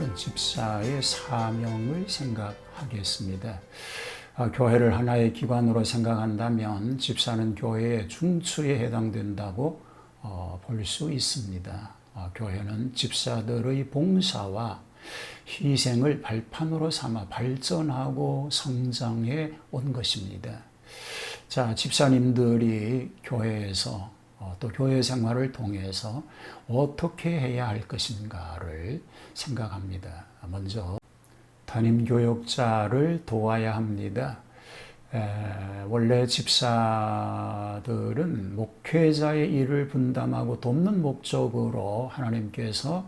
오늘은 집사의 사명을 생각하겠습니다. 교회를 하나의 기관으로 생각한다면 집사는 교회의 중추에 해당된다고 볼 수 있습니다. 교회는 집사들의 봉사와 희생을 발판으로 삼아 발전하고 성장해 온 것입니다. 자, 집사님들이 교회에서 또 교회 생활을 통해서 어떻게 해야 할 것인가를 생각합니다. 먼저 담임 교역자를 도와야 합니다. 원래 집사들은 목회자의 일을 분담하고 돕는 목적으로 하나님께서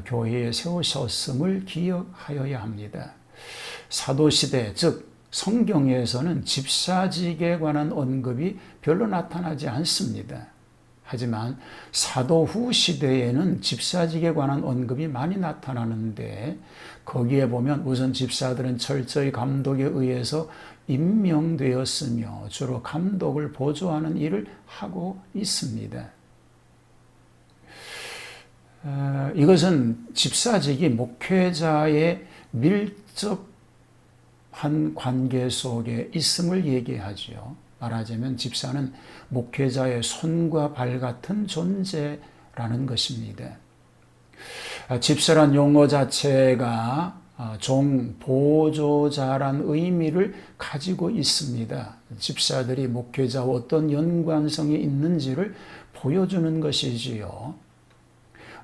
교회에 세우셨음을 기억하여야 합니다. 사도시대, 즉 성경에서는 집사직에 관한 언급이 별로 나타나지 않습니다. 하지만 사도 후 시대에는 집사직에 관한 언급이 많이 나타나는데 거기에 보면 우선 집사들은 철저히 감독에 의해서 임명되었으며 주로 감독을 보조하는 일을 하고 있습니다. 이것은 집사직이 목회자의 밀접한 관계 속에 있음을 얘기하죠. 말하자면 집사는 목회자의 손과 발 같은 존재라는 것입니다. 집사란 용어 자체가 종 보조자란 의미를 가지고 있습니다. 집사들이 목회자와 어떤 연관성이 있는지를 보여주는 것이지요.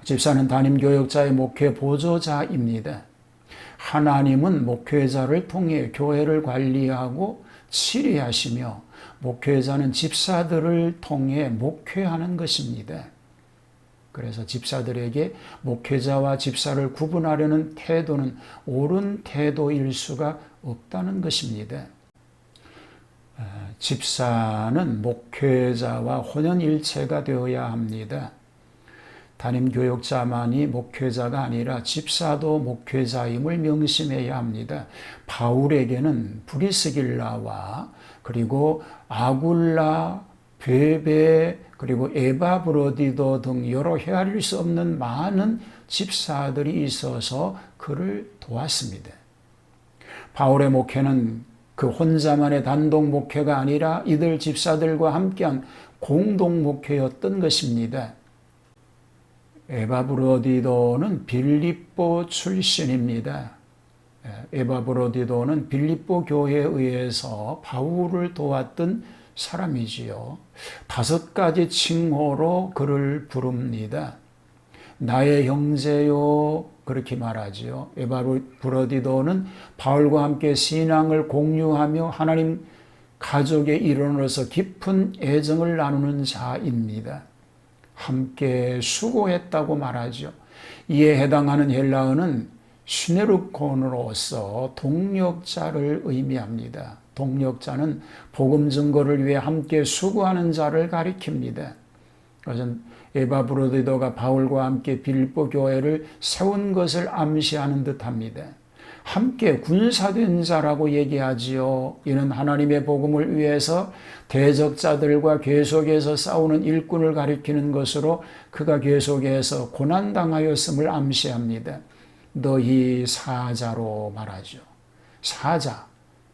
집사는 담임 교역자의 목회 보조자입니다. 하나님은 목회자를 통해 교회를 관리하고 치리하시며 목회자는 집사들을 통해 목회하는 것입니다. 그래서 집사들에게 목회자와 집사를 구분하려는 태도는 옳은 태도일 수가 없다는 것입니다. 집사는 목회자와 혼연일체가 되어야 합니다. 담임 교역자만이 목회자가 아니라 집사도 목회자임을 명심해야 합니다. 바울에게는 브리스길라와 그리고 아굴라, 베베, 그리고 에바브로디도 등 여러 헤아릴 수 없는 많은 집사들이 있어서 그를 도왔습니다. 바울의 목회는 그 혼자만의 단독 목회가 아니라 이들 집사들과 함께한 공동 목회였던 것입니다. 에바브로디도는 빌립보 출신입니다. 에바브로디도는 빌립보 교회에 의해서 바울을 도왔던 사람이지요. 5가지 칭호로 그를 부릅니다. 나의 형제요, 그렇게 말하지요. 에바브로디도는 바울과 함께 신앙을 공유하며 하나님 가족의 일원으로서 깊은 애정을 나누는 자입니다. 함께 수고했다고 말하죠. 이에 해당하는 헬라어는 시네르콘으로서 동력자를 의미합니다. 동력자는 복음 증거를 위해 함께 수고하는 자를 가리킵니다. 그것은 에바브로디도가 바울과 함께 빌립보 교회를 세운 것을 암시하는 듯합니다. 함께 군사된 자라고 얘기하지요. 이는 하나님의 복음을 위해서 대적자들과 계속해서 싸우는 일꾼을 가리키는 것으로 그가 계속해서 고난당하였음을 암시합니다. 너희 사자로 말하죠. 사자.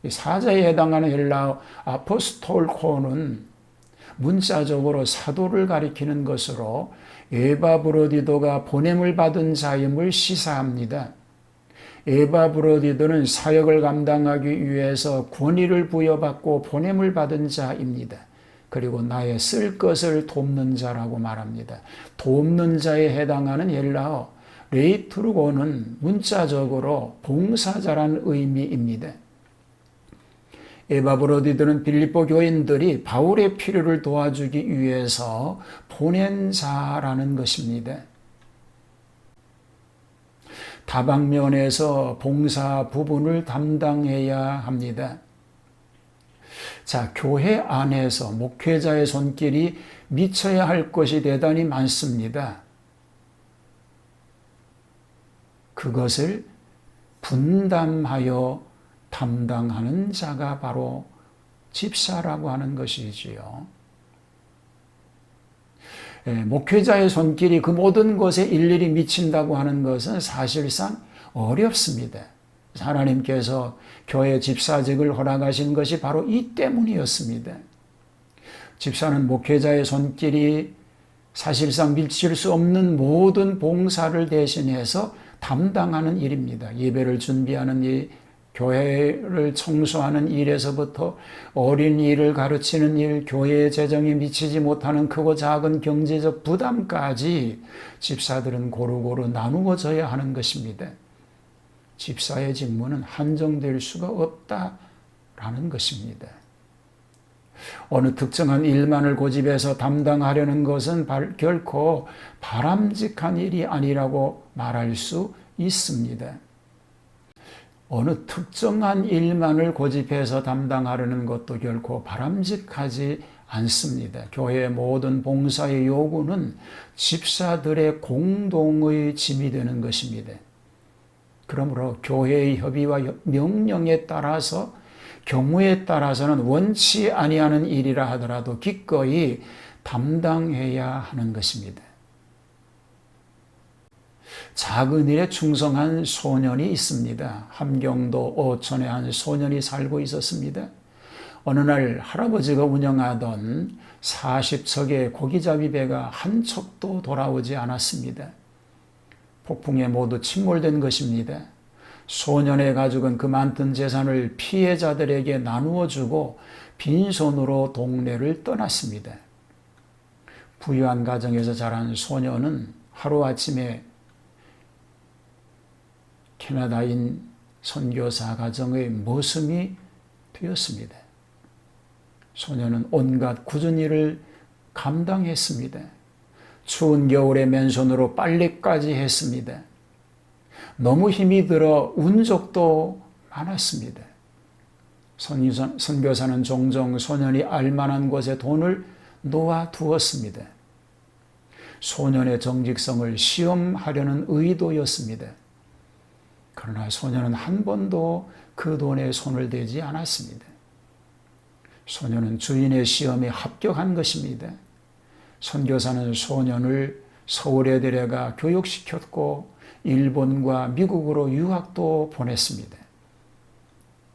사자에 해당하는 헬라어 아포스톨코는 문자적으로 사도를 가리키는 것으로 에바브로디도가 보냄을 받은 자임을 시사합니다. 에바브로디도는 사역을 감당하기 위해서 권위를 부여받고 보냄을 받은 자입니다. 그리고 나의 쓸 것을 돕는 자라고 말합니다. 돕는 자에 해당하는 헬라어 레이트루고는 문자적으로 봉사자라는 의미입니다. 에바브로디도는 빌립보 교인들이 바울의 필요를 도와주기 위해서 보낸 자라는 것입니다. 다방면에서 봉사 부분을 담당해야 합니다. 자, 교회 안에서 목회자의 손길이 미쳐야 할 것이 대단히 많습니다. 그것을 분담하여 담당하는 자가 바로 집사라고 하는 것이지요. 목회자의 손길이 그 모든 것에 일일이 미친다고 하는 것은 사실상 어렵습니다. 하나님께서 교회 집사직을 허락하신 것이 바로 이 때문이었습니다. 집사는 목회자의 손길이 사실상 미칠 수 없는 모든 봉사를 대신해서 담당하는 일입니다. 예배를 준비하는 일, 교회를 청소하는 일에서부터 어린이를 가르치는 일, 교회의 재정이 미치지 못하는 크고 작은 경제적 부담까지 집사들은 고루고루 나누어져야 하는 것입니다. 집사의 직무는 한정될 수가 없다라는 것입니다. 어느 특정한 일만을 고집해서 담당하려는 것은 결코 바람직한 일이 아니라고 말할 수 있습니다. 어느 특정한 일만을 고집해서 담당하려는 것도 결코 바람직하지 않습니다. 교회의 모든 봉사의 요구는 집사들의 공동의 짐이 되는 것입니다. 그러므로 교회의 협의와 명령에 따라서 경우에 따라서는 원치 아니하는 일이라 하더라도 기꺼이 담당해야 하는 것입니다. 작은 일에 충성한 소년이 있습니다. 함경도 어촌에 한 소년이 살고 있었습니다. 어느 날 할아버지가 운영하던 40척의 고기잡이 배가 한 척도 돌아오지 않았습니다. 폭풍에 모두 침몰된 것입니다. 소년의 가족은 그 많던 재산을 피해자들에게 나누어 주고 빈손으로 동네를 떠났습니다. 부유한 가정에서 자란 소년은 하루아침에 캐나다인 선교사 가정의 모습이 되었습니다. 소년은 온갖 굳은 일을 감당했습니다. 추운 겨울에 맨손으로 빨래까지 했습니다. 너무 힘이 들어 운 적도 많았습니다. 선교사는 종종 소년이 알만한 곳에 돈을 놓아두었습니다. 소년의 정직성을 시험하려는 의도였습니다. 그러나 소년은 한 번도 그 돈에 손을 대지 않았습니다. 소년은 주인의 시험에 합격한 것입니다. 선교사는 소년을 서울에 데려가 교육시켰고 일본과 미국으로 유학도 보냈습니다.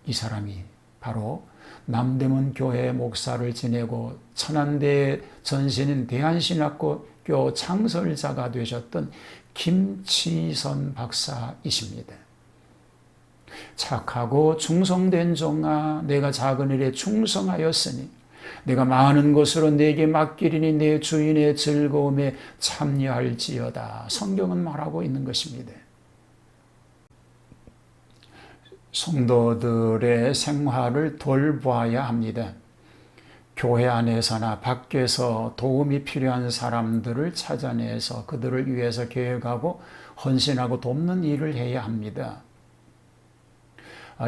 이 사람이 바로 남대문 교회 목사를 지내고 천안대 전신인 대한신학교 창설자가 되셨던 김치선 박사이십니다. 착하고 충성된 종아, 내가 작은 일에 충성하였으니 내가 많은 것으로 내게 맡기리니 내 주인의 즐거움에 참여할지어다. 성경은 말하고 있는 것입니다. 성도들의 생활을 돌봐야 합니다. 교회 안에서나 밖에서 도움이 필요한 사람들을 찾아내서 그들을 위해서 계획하고 헌신하고 돕는 일을 해야 합니다.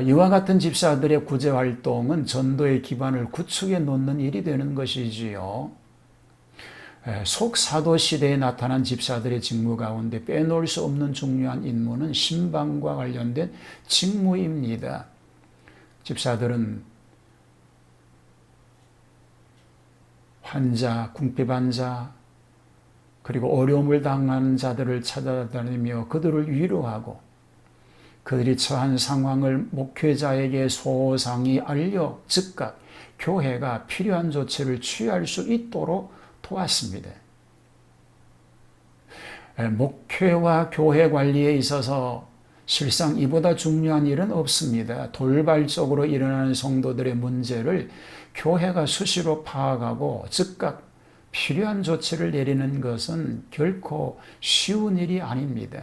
이와 같은 집사들의 구제활동은 전도의 기반을 구축해 놓는 일이 되는 것이지요. 속사도 시대에 나타난 집사들의 직무 가운데 빼놓을 수 없는 중요한 임무는 신방과 관련된 직무입니다. 집사들은 환자, 궁핍 환자, 그리고 어려움을 당하는 자들을 찾아다니며 그들을 위로하고 그들이 처한 상황을 목회자에게 소상히 알려 즉각 교회가 필요한 조치를 취할 수 있도록 도왔습니다. 목회와 교회 관리에 있어서 실상 이보다 중요한 일은 없습니다. 돌발적으로 일어나는 성도들의 문제를 교회가 수시로 파악하고 즉각 필요한 조치를 내리는 것은 결코 쉬운 일이 아닙니다.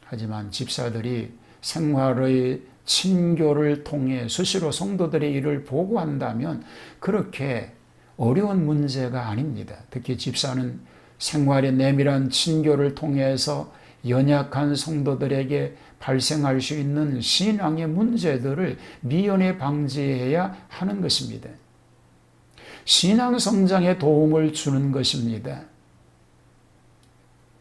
하지만 집사들이 생활의 친교를 통해 수시로 성도들의 일을 보고한다면 그렇게 어려운 문제가 아닙니다. 특히 집사는 생활의 내밀한 친교를 통해서 연약한 성도들에게 발생할 수 있는 신앙의 문제들을 미연에 방지해야 하는 것입니다. 신앙 성장에 도움을 주는 것입니다.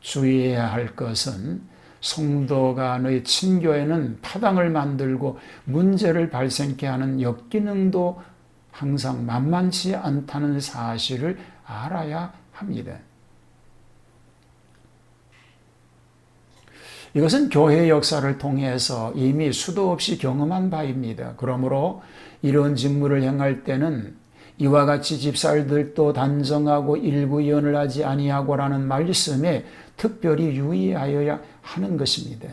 주의해야 할 것은 성도 간의 친교에는 파당을 만들고 문제를 발생케 하는 역기능도 항상 만만치 않다는 사실을 알아야 합니다. 이것은 교회 역사를 통해서 이미 수도 없이 경험한 바입니다. 그러므로 이런 직무를 행할 때는 이와 같이 집살들도 단정하고 일구연을 하지 아니하고라는 말씀에 특별히 유의하여야 하는 것입니다.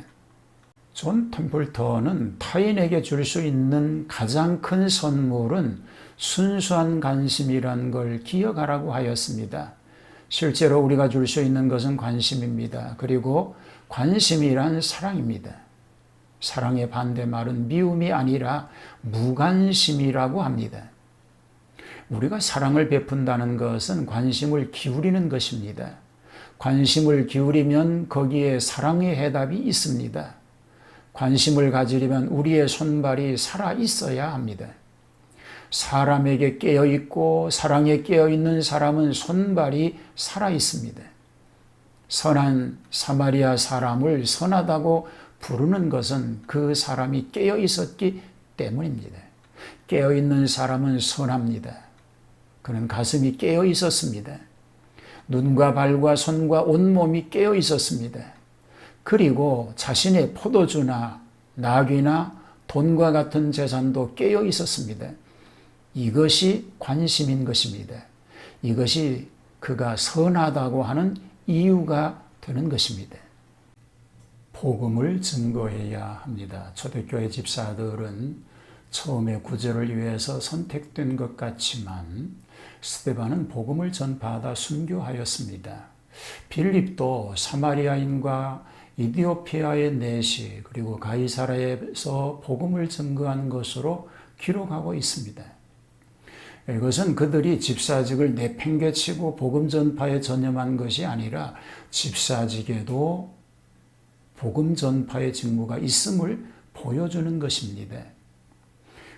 존 템플턴은 타인에게 줄 수 있는 가장 큰 선물은 순수한 관심이란 걸 기억하라고 하였습니다. 실제로 우리가 줄 수 있는 것은 관심입니다. 그리고 관심이란 사랑입니다. 사랑의 반대말은 미움이 아니라 무관심이라고 합니다. 우리가 사랑을 베푼다는 것은 관심을 기울이는 것입니다. 관심을 기울이면 거기에 사랑의 해답이 있습니다. 관심을 가지려면 우리의 손발이 살아 있어야 합니다. 사람에게 깨어있고 사랑에 깨어있는 사람은 손발이 살아 있습니다. 선한 사마리아 사람을 선하다고 부르는 것은 그 사람이 깨어 있었기 때문입니다. 깨어 있는 사람은 선합니다. 그는 가슴이 깨어 있었습니다. 눈과 발과 손과 온몸이 깨어 있었습니다. 그리고 자신의 포도주나 낙이나 돈과 같은 재산도 깨어 있었습니다. 이것이 관심인 것입니다. 이것이 그가 선하다고 하는 이유가 되는 것입니다. 복음을 증거해야 합니다. 초대교회 집사들은 처음에 구제를 위해서 선택된 것 같지만 스데반은 복음을 전파하다 순교하였습니다. 빌립도 사마리아인과 이디오피아의 내시 그리고 가이사라에서 복음을 증거한 것으로 기록하고 있습니다. 이것은 그들이 집사직을 내팽개치고 복음 전파에 전념한 것이 아니라 집사직에도 복음 전파의 직무가 있음을 보여주는 것입니다.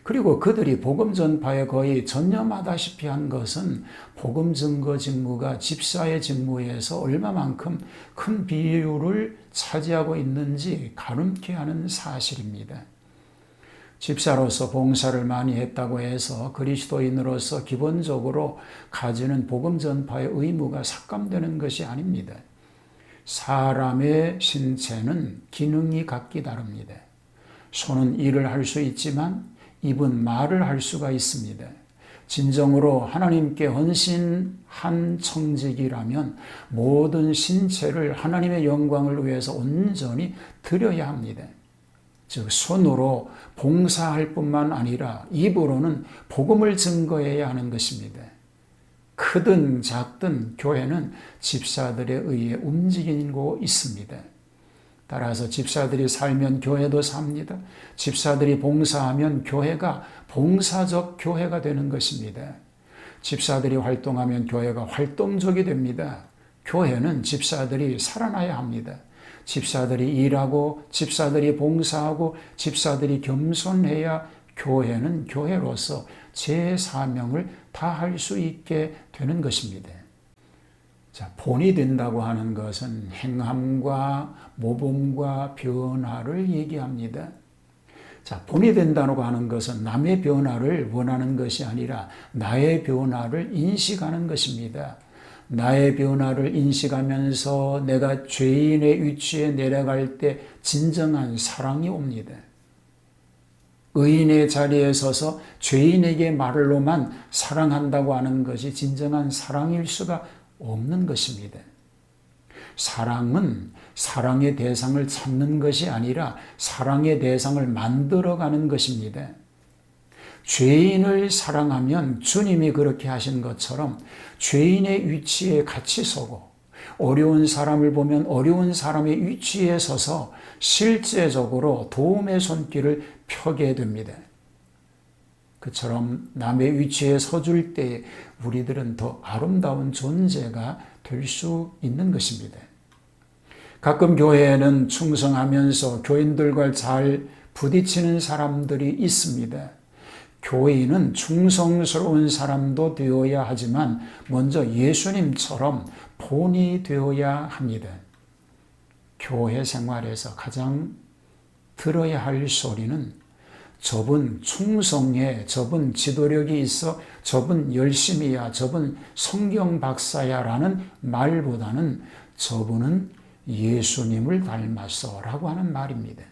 그리고 그들이 복음 전파에 거의 전념하다시피 한 것은 복음 증거 직무가 집사의 직무에서 얼마만큼 큰 비율을 차지하고 있는지 가늠케 하는 사실입니다. 집사로서 봉사를 많이 했다고 해서 그리스도인으로서 기본적으로 가지는 복음 전파의 의무가 삭감되는 것이 아닙니다. 사람의 신체는 기능이 각기 다릅니다. 손은 일을 할 수 있지만 입은 말을 할 수가 있습니다. 진정으로 하나님께 헌신한 청직이라면 모든 신체를 하나님의 영광을 위해서 온전히 드려야 합니다. 즉 손으로 봉사할 뿐만 아니라 입으로는 복음을 증거해야 하는 것입니다. 크든 작든 교회는 집사들에 의해 움직이고 있습니다. 따라서 집사들이 살면 교회도 삽니다. 집사들이 봉사하면 교회가 봉사적 교회가 되는 것입니다. 집사들이 활동하면 교회가 활동적이 됩니다. 교회는 집사들이 살아나야 합니다. 집사들이 일하고 집사들이 봉사하고 집사들이 겸손해야 교회는 교회로서 제 사명을 다할 수 있게 되는 것입니다. 자, 본이 된다고 하는 것은 행함과 모범과 변화를 얘기합니다. 자, 본이 된다고 하는 것은 남의 변화를 원하는 것이 아니라 나의 변화를 인식하는 것입니다. 나의 변화를 인식하면서 내가 죄인의 위치에 내려갈 때 진정한 사랑이 옵니다. 의인의 자리에 서서 죄인에게 말로만 사랑한다고 하는 것이 진정한 사랑일 수가 없는 것입니다. 사랑은 사랑의 대상을 찾는 것이 아니라 사랑의 대상을 만들어가는 것입니다. 죄인을 사랑하면 주님이 그렇게 하신 것처럼 죄인의 위치에 같이 서고 어려운 사람을 보면 어려운 사람의 위치에 서서 실제적으로 도움의 손길을 펴게 됩니다. 그처럼 남의 위치에 서줄 때 우리들은 더 아름다운 존재가 될 수 있는 것입니다. 가끔 교회에는 충성하면서 교인들과 잘 부딪히는 사람들이 있습니다. 교인은 충성스러운 사람도 되어야 하지만 먼저 예수님처럼 본이 되어야 합니다. 교회 생활에서 가장 들어야 할 소리는 저분 충성해, 저분 지도력이 있어, 저분 열심히야, 저분 성경 박사야 라는 말보다는 저분은 예수님을 닮았어라고 하는 말입니다.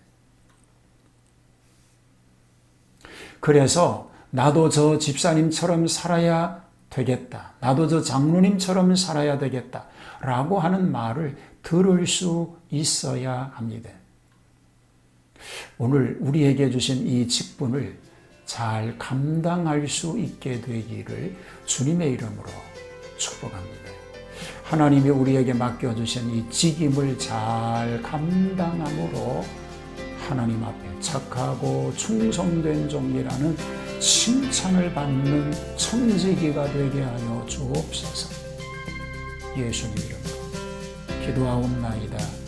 그래서 나도 저 집사님처럼 살아야 되겠다. 나도 저 장로님처럼 살아야 되겠다. 라고 하는 말을 들을 수 있어야 합니다. 오늘 우리에게 주신 이 직분을 잘 감당할 수 있게 되기를 주님의 이름으로 축복합니다. 하나님이 우리에게 맡겨주신 이 직임을 잘 감당함으로 하나님 앞에 착하고 충성된 종이라는 칭찬을 받는 청지기가 되게 하여 주옵소서. 예수님 이름으로 기도하옵나이다.